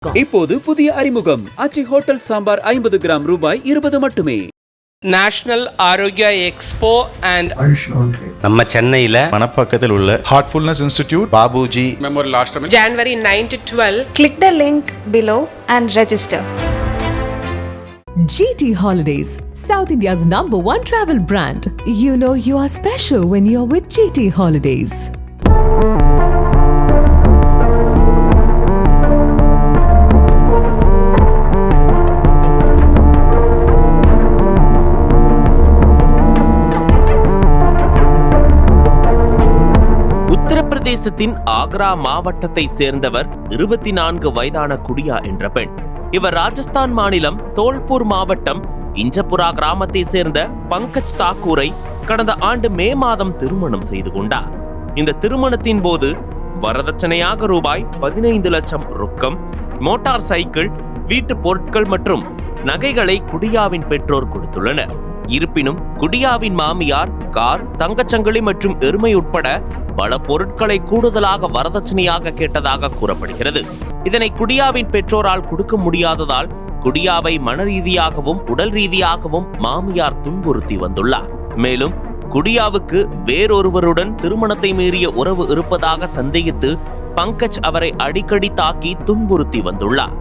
இப்போது புதிய அறிமுகம் ஆச்சி ஹோட்டல் சாம்பார் 50 கிராம் ரூபாய் 20 மட்டுமே. நேஷனல் ஆரோக்கியா எக்ஸ்போ அண்ட் நம்ம சென்னையில மணப்பாக்கத்தில் உள்ள Heartfulness institute Babuji memorial Ashram January 9 to 12. Click the link below and register. GT Holidays, South India's #1 travel brand. You know you are special when you're with GT Holidays. உத்தரப்பிரதேசத்தின் ஆக்ரா மாவட்டத்தை சேர்ந்தவர் 24 வயதான குடியா என்ற பெண். இவர் ராஜஸ்தான் மாநிலம் தோல்பூர் மாவட்டம் இஞ்சபுரா கிராமத்தை சேர்ந்த பங்கஜ் தாக்கூரை கடந்த ஆண்டு மே மாதம் திருமணம் செய்து கொண்டார். இந்த திருமணத்தின் போது வரதட்சணையாக ரூபாய் 15 லட்சம் ரொக்கம், மோட்டார் சைக்கிள், வீட்டு பொருட்கள் மற்றும் நகைகளை குடியாவின் பெற்றோர் கொடுத்துள்ளனர். இருப்பினும் குடியாவின் மாமியார் கார், தங்கச்சங்கிலி மற்றும் எருமை உட்பட பல பொருட்களை கூடுதலாக வரதட்சணையாக கேட்டதாக கூறப்படுகிறது. இதனை குடியாவின் பெற்றோரால் கொடுக்க முடியாததால் குடியாவை மன ரீதியாகவும் உடல் ரீதியாகவும் மாமியார் துன்புறுத்தி வந்துள்ளார். மேலும் குடியாவுக்கு வேறொருவருடன் திருமணத்தை மீறிய உறவு இருப்பதாக சந்தேகித்து பங்கஜ் அவரை அடிக்கடி தாக்கி துன்புறுத்தி வந்துள்ளார்.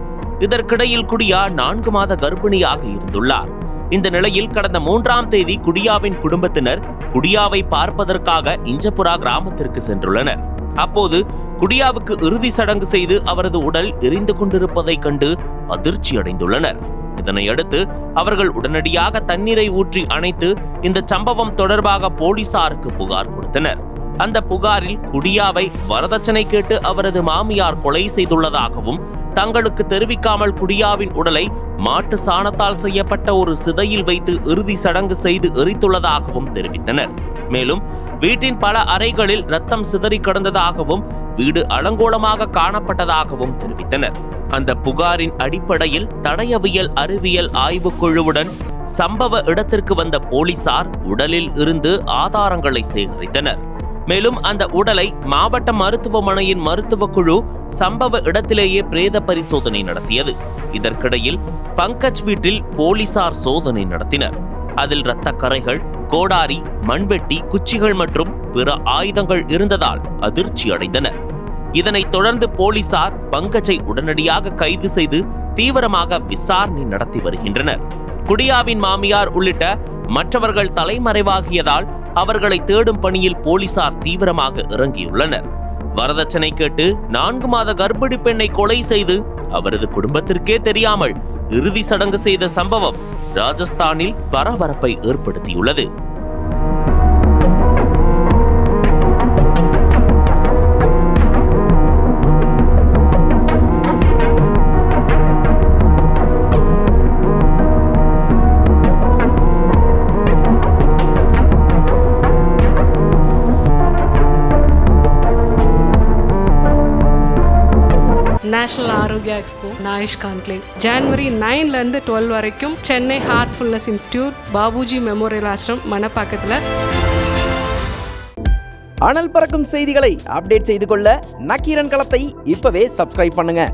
இதற்கிடையில் குடியா 4 மாத கர்ப்பிணியாக இருந்துள்ளார். இந்த நிலையில் கடந்த 3ஆம் தேதி குடியாவின் குடும்பத்தினர் குடியாவை பார்ப்பதற்காக இஞ்சபுரா கிராமத்திற்கு சென்றுள்ளனர். அப்போது குடியாவுக்கு இறுதி சடங்கு செய்து அவரது உடல் எரிந்து கொண்டிருப்பதை கண்டு அதிர்ச்சி அடைந்துள்ளனர். இதனையடுத்து அவர்கள் உடனடியாக தண்ணீரை ஊற்றி அணைத்து இந்த சம்பவம் தொடர்பாக போலீசாருக்கு புகார் கொடுத்தனர். அந்த புகாரில் குடியாவை வரதட்சணை கேட்டு அவரது மாமியார் கொலை செய்துள்ளதாகவும், தங்களுக்கு தெரிவிக்காமல் குடியாவின் உடலை மாட்டு சாணத்தால் செய்யப்பட்ட ஒரு சிதையில் வைத்து இறுதி சடங்கு செய்து எரித்துள்ளதாகவும் தெரிவித்தனர். மேலும் வீட்டின் பல அறைகளில் ரத்தம் சிதறி கிடந்ததாகவும் வீடு அலங்கோலமாக காணப்பட்டதாகவும் தெரிவித்தனர். அந்த புகாரின் அடிப்படையில் தடயவியல் அறிவியல் ஆய்வுக்குழுவுடன் சம்பவ இடத்திற்கு வந்த போலீசார் உடலில் இருந்து ஆதாரங்களை சேகரித்தனர். மேலும் அந்த உடலை மாவட்ட மருத்துவமனையின் மருத்துவ குழு சம்பவ இடத்திலேயே பிரேத பரிசோதனை நடத்தியது. இதற்கிடையில் பங்கஜ் வீட்டில் போலீசார் சோதனை நடத்தினர். அதில் இரத்த கறைகள், கோடாரி, மண்வெட்டி, குச்சிகள் மற்றும் பிற ஆயுதங்கள் இருந்ததால் அதிர்ச்சி அடைந்தனர். இதனைத் தொடர்ந்து போலீசார் பங்கஜை உடனடியாக கைது செய்து தீவிரமாக விசாரணை நடத்தி வருகின்றனர். குடியாவின் மாமியார் உள்ளிட்ட மற்றவர்கள் தலைமறைவாகியதால் அவர்களை தேடும் பணியில் போலீசார் தீவிரமாக இறங்கியுள்ளனர். வரதட்சணை கேட்டு 4 மாத கர்ப்பிணி பெண்ணை கொலை செய்து அவரது குடும்பத்திற்கே தெரியாமல் இறுதி சடங்கு செய்த சம்பவம் ராஜஸ்தானில் பரபரப்பை ஏற்படுத்தியுள்ளது. National Arogya expo AYUSH conclave January 9 to 12 வரைக்கும் Chennai Heartfulness institute Babuji memorial Ashram மணப்பாக்கத்தில். அனல் பறக்கும் செய்திகளை அப்டேட் செய்து கொள்ள நக்கீரன் களத்தை இப்பவே சப்ஸ்கிரைப் பண்ணுங்க.